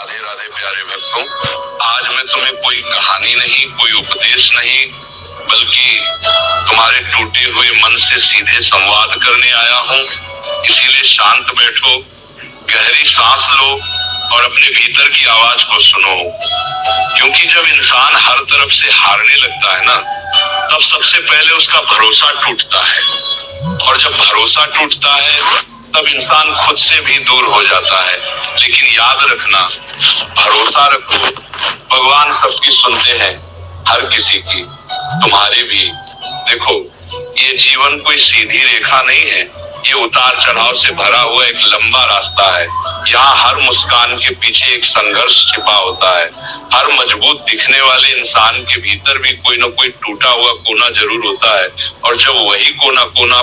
राधे राधे प्यारे भक्तों, आज मैं तुम्हें कोई कहानी नहीं, कोई उपदेश नहीं, बल्कि तुम्हारे टूटे हुए मन से सीधे संवाद करने आया हूँ। इसीलिए शांत बैठो, गहरी सांस लो और अपने भीतर की आवाज को सुनो। क्योंकि जब इंसान हर तरफ से हारने लगता है ना, तब सबसे पहले उसका भरोसा टूटता है, और जब भरोसा टूटता है तब इंसान खुद से भी दूर हो जाता है। लेकिन याद रखना, भरोसा रखो, भगवान सबकी सुनते हैं, हर किसी की, तुम्हारे भी। देखो, ये जीवन कोई सीधी रेखा नहीं है, ये उतार चढ़ाव से भरा हुआ एक लंबा रास्ता है। यहाँ हर मुस्कान के पीछे एक संघर्ष छिपा होता है। हर मजबूत दिखने वाले इंसान के भीतर भी कोई न कोई टूटा हुआ कोना जरूर होता है, और जब वही कोना कोना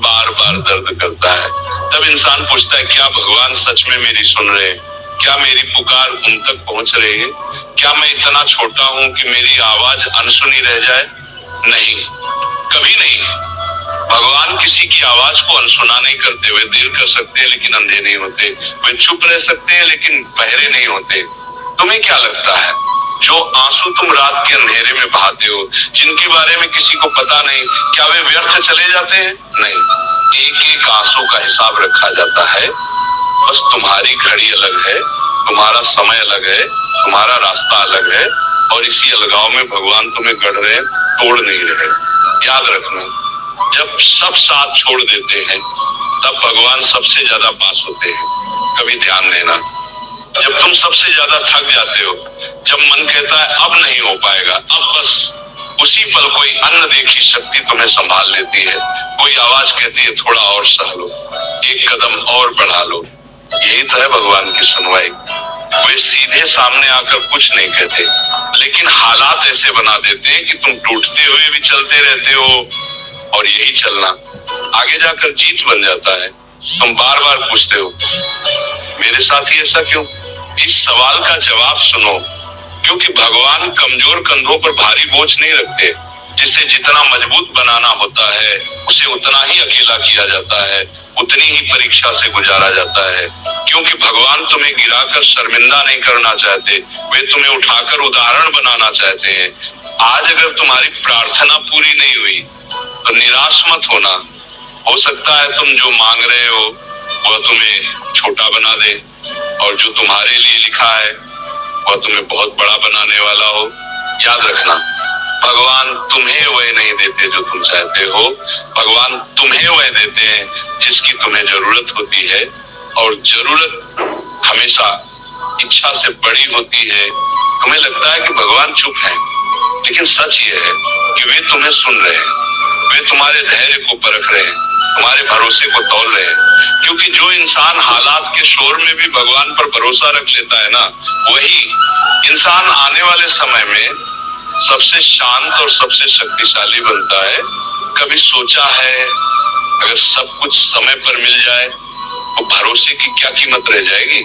बार बार दर्द करता है, तब इंसान पूछता है, क्या भगवान सच में मेरी सुन रहे हैं? क्या मेरी पुकार उन तक पहुंच रही है? क्या मैं इतना छोटा हूं कि मेरी आवाज अनसुनी रह जाए? नहीं, कभी नहीं। भगवान किसी की आवाज को अनसुना नहीं करते। वे देर कर सकते हैं लेकिन अंधे नहीं होते। वे चुप रह सकते हैं लेकिन बहरे नहीं होते। तुम्हें क्या लगता है, जो आंसू तुम रात के अंधेरे में बहाते हो, जिनके बारे में किसी को पता नहीं, क्या वे व्यर्थ चले जाते हैं? नहीं, एक एक आंसू का हिसाब रखा जाता है। बस तुम्हारी घड़ी अलग है, तुम्हारा समय अलग है, तुम्हारा रास्ता अलग है, और इसी अलगाव में भगवान तुम्हें गढ़ रहे, तोड़ नहीं रहे। याद रखना, जब सब साथ छोड़ देते हैं तब भगवान सबसे ज्यादा पास होते हैं। कभी ध्यान देना, जब तुम सबसे ज्यादा थक जाते हो, जब मन कहता है अब नहीं हो पाएगा, अब बस उसी पल कोई अन्न देखी शक्ति तुम्हें संभाल लेती है। कोई आवाज कहती है, थोड़ा और सह लो, एक कदम और बढ़ा लो। यही तो है भगवान की सुनवाई। वे सीधे सामने आकर कुछ नहीं कहते, लेकिन हालात ऐसे बना देते हैं कि तुम टूटते हुए भी चलते रहते हो, और यही चलना आगे जाकर जीत बन जाता है। तुम बार बार पूछते हो, मेरे साथ ही ऐसा क्यों? इस सवाल का जवाब सुनो, क्योंकि भगवान कमजोर कंधों पर भारी बोझ नहीं रखते। जिसे जितना मजबूत बनाना होता है, उसे उतना ही अकेला किया जाता है, उतनी ही परीक्षा से गुजारा जाता है। क्योंकि भगवान तुम्हें गिराकर शर्मिंदा नहीं करना चाहते, वे तुम्हें उठाकर उदाहरण बनाना चाहते हैं। आज अगर तुम्हारी प्रार्थना पूरी नहीं हुई तो निराश मत होना। हो सकता है तुम जो मांग रहे हो वह तुम्हें छोटा बना दे, और जो तुम्हारे लिए लिखा है वह तुम्हें बहुत बड़ा बनाने वाला हो। याद रखना, भगवान तुम्हें वह नहीं देते जो तुम चाहते हो, भगवान तुम्हें वह देते हैं जिसकी तुम्हें जरूरत होती है, और जरूरत हमेशा इच्छा से बड़ी होती है। तुम्हें लगता है कि भगवान चुप है, लेकिन सच ये है कि वे तुम्हें सुन रहे हैं, वे तुम्हारे धैर्य को परख रहे हैं, तुम्हारे भरोसे को तौल रहे हैं। क्योंकि जो इंसान हालात के शोर में भी भगवान पर भरोसा रख लेता है ना, वही इंसान आने वाले समय में सबसे शांत और सबसे शक्तिशाली बनता है। कभी सोचा है, अगर सब कुछ समय पर मिल जाए तो भरोसे की क्या कीमत रह जाएगी?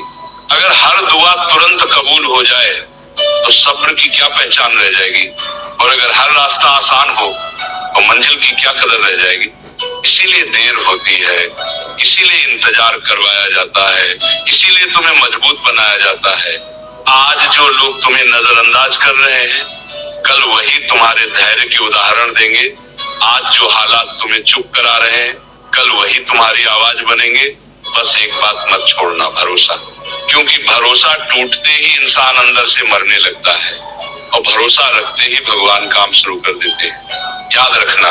अगर हर दुआ तुरंत कबूल हो जाए तो सब्र की क्या पहचान रह जाएगी? और अगर हर रास्ता आसान हो तो मंजिल की क्या कदर रह जाएगी? इसीलिए देर होती है, इसीलिए इंतजार करवाया जाता है, इसीलिए तुम्हें मजबूत बनाया जाता है। आज जो लोग तुम्हें नजरअंदाज कर रहे हैं, कल वही तुम्हारे धैर्य के उदाहरण देंगे। आज जो हालात तुम्हें चुप करा रहे हैं, कल वही तुम्हारी आवाज बनेंगे। बस एक बात मत छोड़ना, भरोसा। क्योंकि भरोसा टूटते ही इंसान अंदर से मरने लगता है, और भरोसा रखते ही भगवान काम शुरू कर देते हैं। याद रखना,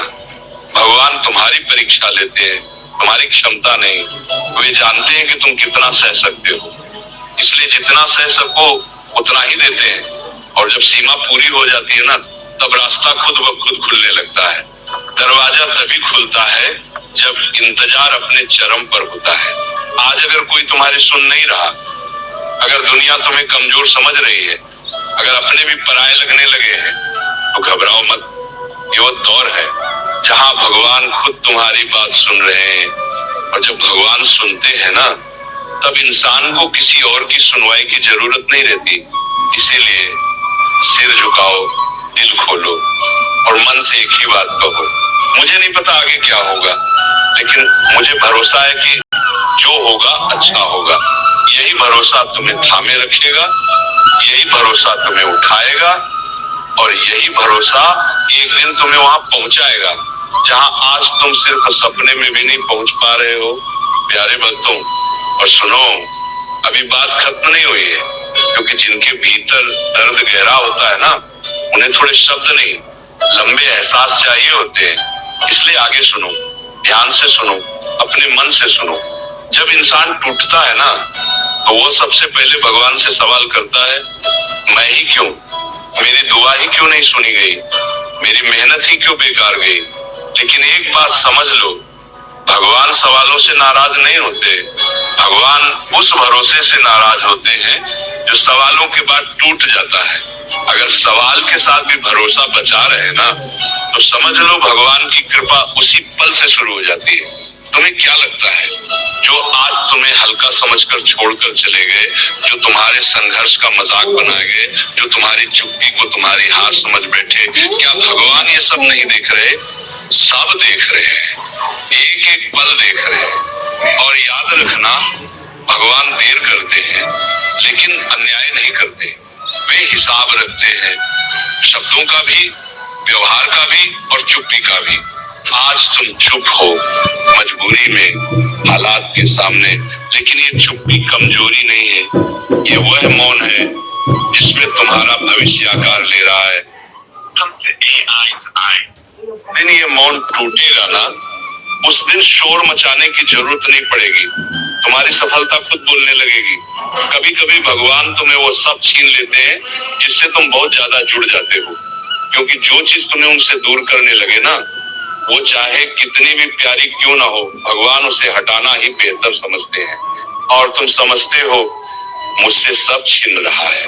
भगवान तुम्हारी परीक्षा लेते हैं, तुम्हारी क्षमता नहीं। वे जानते हैं कि तुम कितना सह सकते हो, इसलिए जितना सह सको उतना ही देते हैं। और जब सीमा पूरी हो जाती है ना, तब रास्ता खुद ब खुद खुलने लगता है। दरवाजा तभी खुलता है जब इंतजार अपने चरम पर होता है। आज अगर कोई तुम्हारी सुन नहीं रहा, अगर दुनिया तुम्हें कमजोर समझ रही है, अगर अपने भी पराये लगने लगे हैं, तो घबराओ मत। ये वो दौर है जहां भगवान खुद तुम्हारी बात सुन रहे हैं, और जब भगवान सुनते हैं ना, तब इंसान को किसी और की सुनवाई की जरूरत नहीं रहती। इसीलिए सिर झुकाओ, दिल खोलो, और मन से एक ही बात कहो, मुझे नहीं पता आगे क्या होगा, लेकिन मुझे भरोसा है कि जो होगा अच्छा होगा। यही भरोसा तुम्हें थामे रखेगा, यही भरोसा तुम्हें उठाएगा और यही भरोसा एक दिन तुम्हें वहां पहुंचाएगा जहां आज तुम सिर्फ सपने में भी नहीं पहुंच पा रहे हो। प्यारे भक्तों, और सुनो, अभी बात खत्म नहीं हुई है, क्योंकि जिनके भीतर दर्द गहरा होता है ना, उन्हें थोड़े शब्द नहीं, लंबे एहसास चाहिए होते हैं। इसलिए आगे सुनो, ध्यान से सुनो, अपने मन से सुनो। जब इंसान टूटता है ना, तो वो सबसे पहले भगवान से सवाल करता है, मैं ही क्यों, मेरी दुआ ही क्यों नहीं सुनी गई, मेरी मेहनत ही क्यों बेकार गई। लेकिन एक बात समझ लो, भगवान सवालों से नाराज नहीं होते, भगवान उस भरोसे से नाराज होते हैं जो सवालों के बाद टूट जाता है। अगर सवाल के साथ भी भरोसा बचा रहे ना, तो समझ लो भगवान की कृपा उसी पल से शुरू हो जाती है। तुम्हें क्या लगता है, जो आज तुम्हें हल्का समझकर छोड़कर चले गए, जो तुम्हारे संघर्ष का मजाक बना गए, जो तुम्हारी चुप्पी को तुम्हारी हार समझ बैठे, क्या भगवान ये सब नहीं देख रहे? सब देख रहे हैं, एक एक पल देख रहे हैं। और याद रखना, भगवान देर करते हैं लेकिन अन्याय नहीं करते, वे हिसाब रखते हैं, शब्दों का भी, व्यवहार का भी और चुप्पी का भी। आज तुम चुप हो मजबूरी में, हालात के सामने, लेकिन ये चुप्पी कमजोरी नहीं है, ये वह मौन है जिसमें तुम्हारा भविष्य आकार ले रहा है। दिन ये मौन टूटेगा ना, उस दिन शोर मचाने की जरूरत नहीं पड़ेगी, तुम्हारी सफलता खुद बोलने लगेगी। कभी कभी भगवान तुम्हें वो सब छीन लेते हैं जिससे तुम बहुत ज्यादा जुड़ जाते हो, क्योंकि जो चीज तुम्हें उनसे दूर करने लगे ना, वो चाहे कितनी भी प्यारी क्यों ना हो, भगवान उसे हटाना ही बेहतर समझते हैं। और तुम समझते हो मुझसे सब छीन रहा है,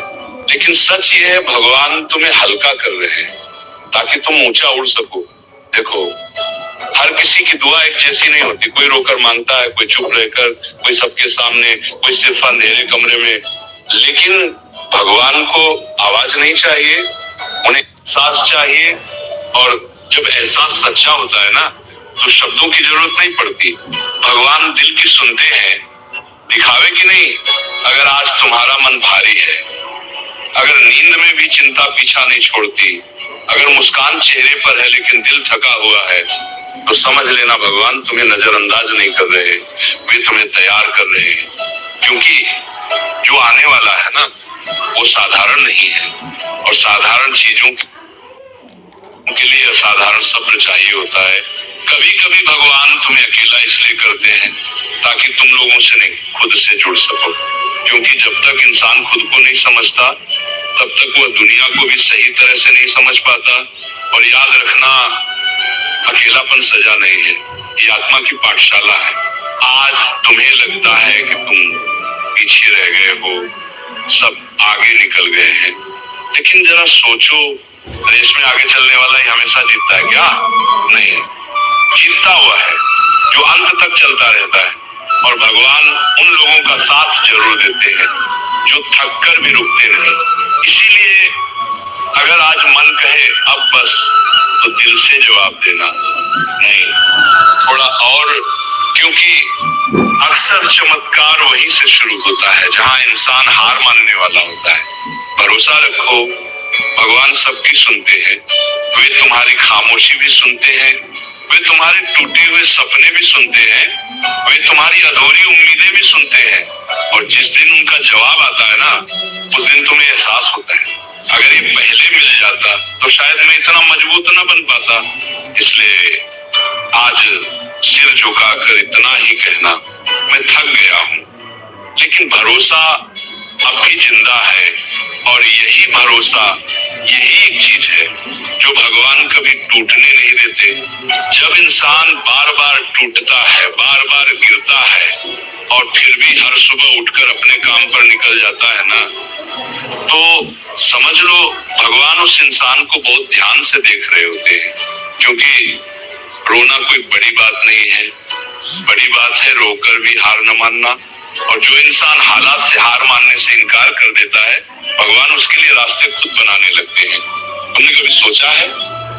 लेकिन सच ये है, भगवान तुम्हें हल्का कर रहे हैं ताकि तुम ऊंचा उड़ सको। देखो, हर किसी की दुआ एक जैसी नहीं होती, कोई रोकर मांगता है, कोई चुप रहकर, कोई सबके सामने, कोई सिर्फ अंधेरे कमरे में। लेकिन भगवान को आवाज नहीं चाहिए, उन्हें एहसास चाहिए। और जब एहसास सच्चा होता है ना, तो शब्दों की जरूरत नहीं पड़ती, भगवान दिल की सुनते हैं, दिखावे की नहीं। अगर आज तुम्हारा मन भारी है, अगर नींद में भी चिंता पीछा नहीं छोड़ती, अगर मुस्कान चेहरे पर है लेकिन दिल थका हुआ है, तो समझ लेना भगवान तुम्हें नजरअंदाज नहीं कर रहे, वे तुम्हें तैयार कर रहे हैं। क्योंकि जो आने वाला है ना, वो साधारण नहीं है, और साधारण चीजों के लिए असाधारण सब्र चाहिए होता है। कभी कभी भगवान तुम्हें अकेला इसलिए करते हैं ताकि तुम लोगों से नहीं, खुद से जुड़ सको। क्योंकि जब तक इंसान खुद को नहीं समझता, तब तक वह दुनिया को भी सही तरह से नहीं समझ पाता। और याद रखना, अकेलापन सजा नहीं है, ये आत्मा की पाठशाला है। आज तुम्हें लगता है कि तुम पीछे रह गए हो, सब आगे निकल गए हैं, लेकिन जरा सोचो, रेस में आगे चलने वाला ही हमेशा जीतता है क्या? नहीं, जीतता हुआ है जो अंत तक चलता रहता है। और भगवान उन लोगों का साथ जरूर देते हैं जो थक कर भी रुकते नहीं। इसीलिए अगर आज मन कहे अब बस, तो दिल से जवाब देना, नहीं, थोड़ा और। क्योंकि अक्सर चमत्कार वहीं से शुरू होता है जहां इंसान हार मानने वाला होता है। भरोसा रखो, भगवान सबकी सुनते हैं, वे तुम्हारी खामोशी भी सुनते हैं, वे तुम्हारे टूटे हुए सपने भी सुनते हैं, वे तुम्हारी अधूरी उम्मीदें भी सुनते हैं। और जिस दिन उनका जवाब आता है ना, उस दिन तुम्हें एहसास होता है, अगर ये पहले मिल जाता तो शायद मैं इतना मजबूत न बन पाता। इसलिए आज सिर झुकाकर इतना ही कहना, मैं थक गया हूँ, लेकिन भरोसा अब भी जिंदा है। और यही भरोसा, यही एक चीज है जो भगवान कभी टूटने नहीं देते। जब इंसान बार बार टूटता है, बार बार गिरता है, और फिर भी हर सुबह उठकर अपने काम पर निकल जाता है ना, तो समझ लो भगवान उस इंसान को बहुत ध्यान से देख रहे होते हैं। क्योंकि रोना कोई बड़ी बात नहीं है, बड़ी बात है रोकर भी हार न मानना। और जो इंसान हालात से हार मानने से इनकार कर देता है, भगवान उसके लिए रास्ते खुद बनाने लगते हैं। तुमने कभी सोचा है,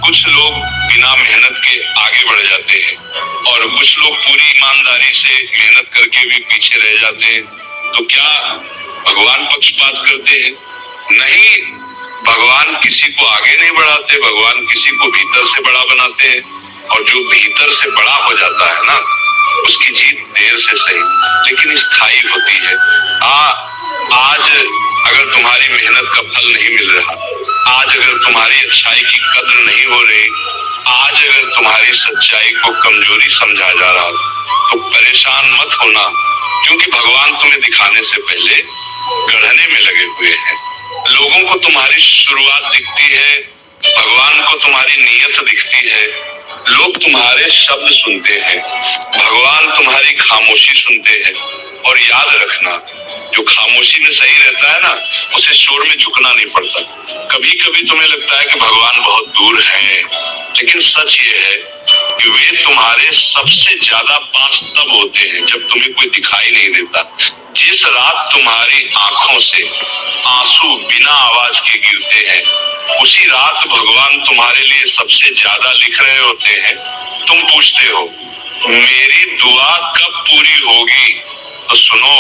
कुछ लोग बिना मेहनत के आगे बढ़ जाते हैं, और कुछ लोग पूरी ईमानदारी से मेहनत करके भी पीछे रह जाते हैं। तो क्या भगवान पक्षपात करते हैं? नहीं, भगवान किसी को आगे नहीं बढ़ाते, भगवान किसी को भीतर से बड़ा बनाते हैं। और जो भीतर से बड़ा हो जाता है ना, उसकी जीत देर से सही लेकिन स्थायी होती है। आज अगर तुम्हारी मेहनत का फल नहीं मिल रहा, आज अगर तुम्हारी अच्छाई की कद्र नहीं हो रही, आज अगर तुम्हारी सच्चाई को कमजोरी समझा जा रहा, तो परेशान मत होना, क्योंकि भगवान तुम्हें दिखाने से पहले गढ़ने में लगे हुए हैं। लोगों को तुम्हारी शुरुआत दिखती है, भगवान को तुम्हारी नीयत दिखती है। लोग तुम्हारे शब्द सुनते हैं, भगवान तुम्हारी खामोशी सुनते हैं। और याद रखना, जो खामोशी में सही रहता है ना, उसे शोर में झुकना नहीं पड़ता। कभी कभी तुम्हें लगता है कि भगवान बहुत दूर है, लेकिन सच ये है कि वे तुम्हारे सबसे ज्यादा पास तब होते हैं जब तुम्हें कोई दिखाई नहीं देता। जिस रात तुम्हारी आंखों से आंसू बिना आवाज के गिरते हैं, उसी रात भगवान तुम्हारे लिए सबसे ज्यादा लिख रहे होते हैं। तुम पूछते हो मेरी दुआ कब पूरी होगी? तो सुनो,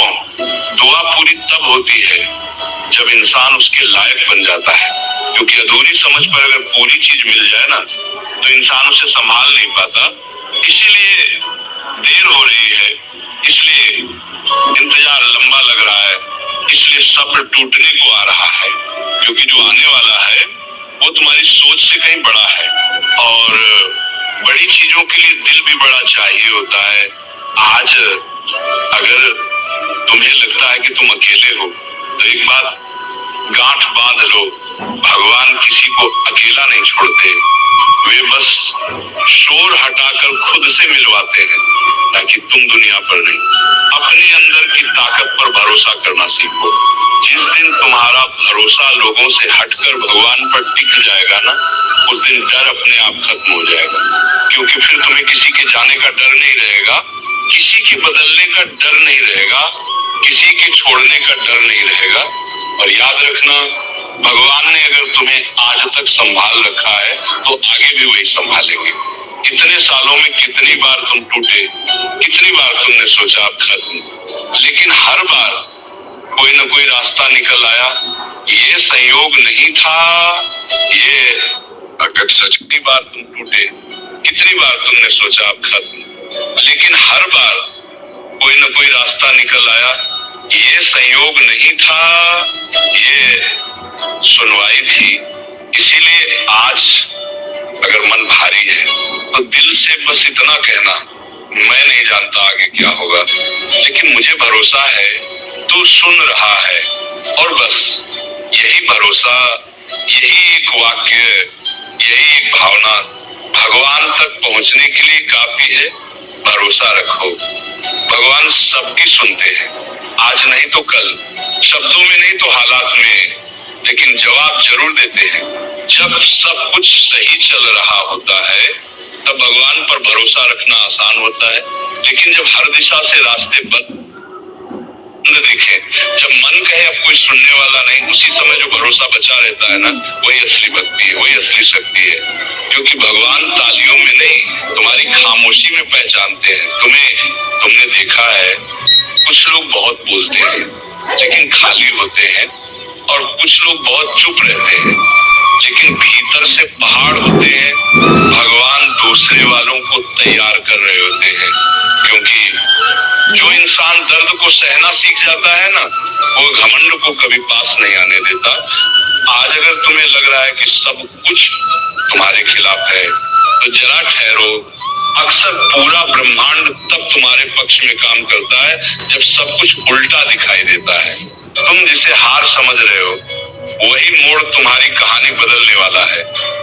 दुआ पूरी तब होती है जब इंसान उसके लायक बन जाता है, क्योंकि अधूरी समझ पर अगर पूरी चीज मिल जाए ना, तो इंसान उसे संभाल नहीं पाता। इसीलिए देर हो रही है, इसलिए इंतजार लंबा लग रहा है, इसलिए सब्र टूटने को आ रहा है, क्योंकि जो आने वाला है वो तुम्हारी सोच से कहीं बड़ा है। और बड़ी चीजों के लिए दिल भी बड़ा चाहिए होता है। आज अगर तुम्हें लगता है कि तुम अकेले हो, तो एक बात गांठ बांध लो, भगवान किसी को अकेला नहीं छोड़ते। वे बस शोर हटाकर खुद से मिलवाते हैं, ताकि तुम दुनिया पर नहीं, अपने अंदर की ताकत पर भरोसा करना सीखो। जिस दिन तुम्हारा भरोसा लोगों से हटकर भगवान पर टिक जाएगा ना, उस दिन डर अपने आप खत्म हो जाएगा, क्योंकि फिर तुम्हें किसी के जाने का डर नहीं रहेगा, किसी के बदलने का डर नहीं रहेगा, किसी के छोड़ने का डर नहीं रहेगा। और याद रखना, भगवान ने अगर तुम्हें आज तक संभाल रखा है, तो आगे भी वही संभालेंगे। इतने सालों में कितनी बार तुम टूटे, कितनी बार तुमने सोचा अब खत्म, लेकिन हर बार कोई न कोई रास्ता निकल आया। ये संयोग नहीं था, ये अगर सच की बार तुम टूटे, कितनी बार तुमने सोचा अब खत्म, लेकिन हर बार कोई न कोई रास्ता निकल आया। ये संयोग नहीं था, ये सुनवाई थी। इसीलिए आज अगर मन भारी है, तो दिल से बस इतना कहना, मैं नहीं जानता आगे क्या होगा, लेकिन मुझे भरोसा है तू सुन रहा है। और बस यही भरोसा, यही एक वाक्य, यही एक भावना भगवान तक पहुंचने के लिए काफी है। भरोसा रखो, भगवान सबकी सुनते हैं, आज नहीं तो कल, शब्दों में नहीं तो हालात में, लेकिन जवाब जरूर देते हैं। जब सब कुछ सही चल रहा होता है, तब भगवान पर भरोसा रखना आसान होता है, लेकिन जब हर दिशा से रास्ते बंद दिखे, जब मन कहे अब कोई सुनने वाला नहीं, उसी समय जो भरोसा बचा रहता है ना, वही असली भक्ति है, वही असली शक्ति है। क्योंकि भगवान तालियों में नहीं, तुम्हारी खामोशी में पहचानते हैं। तुमने देखा है, कुछ लोग बहुत बोलते हैं लेकिन खाली होते हैं, और कुछ लोग बहुत चुप रहते हैं लेकिन भीतर से पहाड़ होते हैं। भगवान दूसरे वालों को तैयार कर रहे होते हैं, क्योंकि जो इंसान दर्द को सहना सीख जाता है ना, वो घमंड को कभी पास नहीं आने देता। आज अगर तुम्हें लग रहा है कि सब कुछ तुम्हारे खिलाफ है, तो जरा ठहरो। अक्सर पूरा ब्रह्मांड तब तुम्हारे पक्ष में काम करता है जब सब कुछ उल्टा दिखाई देता है। तुम जिसे हार समझ रहे हो, वही मोड़ तुम्हारी कहानी बदलने वाला है।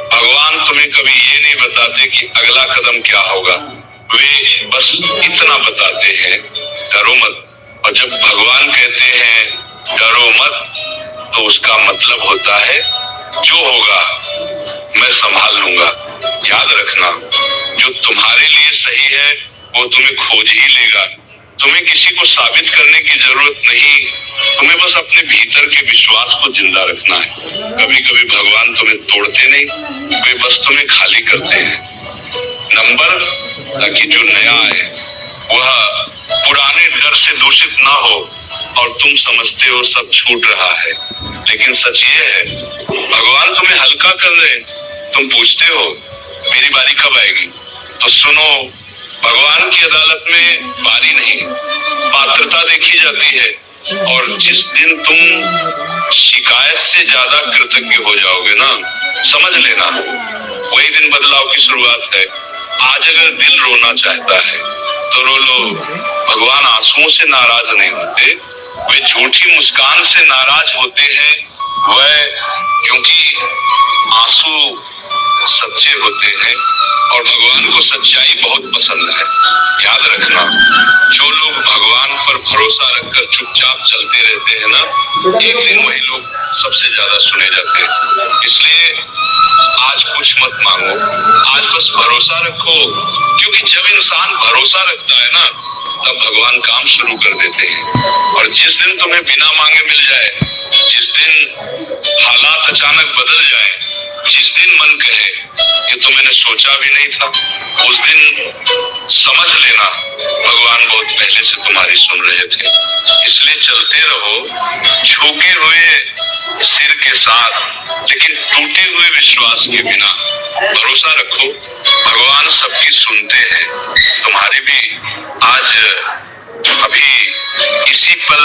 भगवान तुम्हें कभी ये नहीं बताते कि अगला कदम क्या होगा, वे बस इतना बताते हैं, डरो मत। और जब भगवान कहते हैं डरो मत, तो उसका मतलब होता है जो होगा मैं संभाल लूंगा। याद रखना, जो तुम्हारे लिए सही है वो तुम्हें खोज ही लेगा। तुम्हें किसी को साबित करने की जरूरत नहीं, तुम्हें बस अपने भीतर के विश्वास को जिंदा रखना है। कभी कभी भगवान तुम्हें तोड़ते नहीं, वे बस तुम्हें खाली करते हैं। नंबर, ताकि जो नया है वह पुराने डर से दूषित ना हो, और तुम समझते हो सब छूट रहा है, लेकिन सच ये है भगवान तुम्हें हल्का कर रहे हैं। तुम पूछते हो मेरी बारी कब आएगी, तो सुनो, भगवान की अदालत में बारी नहीं, पात्रता देखी जाती है। और जिस दिन तुम शिकायत से ज्यादा कृतज्ञ हो जाओगे ना, समझ लेना वही दिन बदलाव की शुरुआत है। आज अगर दिल रोना चाहता है तो रो लो। भगवान आंसुओं से नाराज नहीं होते, वे झूठी मुस्कान से नाराज होते हैं। वह क्योंकि आंसू सच्चे होते हैं और भगवान को सच्चाई बहुत पसंद है। याद रखना, जो लोग भगवान पर भरोसा रखकर चुपचाप चलते रहते हैं ना, एक दिन वही लोग सबसे ज्यादा सुने जाते हैं। इसलिए आज कुछ मत मांगो, आज बस भरोसा रखो, क्योंकि जब इंसान भरोसा रखता है ना, तब भगवान काम शुरू कर देते हैं। और जिस दिन तुम्हें बिना मांगे मिल जाए, जिस दिन हालात अचानक बदल जाए, जिस दिन मन कहे ये तो मैंने सोचा भी नहीं था, उस दिन समझ लेना भगवान बहुत पहले से तुम्हारी सुन रहे थे। इसलिए चलते रहो झुके हुए सिर के साथ, लेकिन टूटे हुए विश्वास के बिना। भरोसा रखो, भगवान सबकी सुनते हैं, तुम्हारी भी। आज अभी इसी पल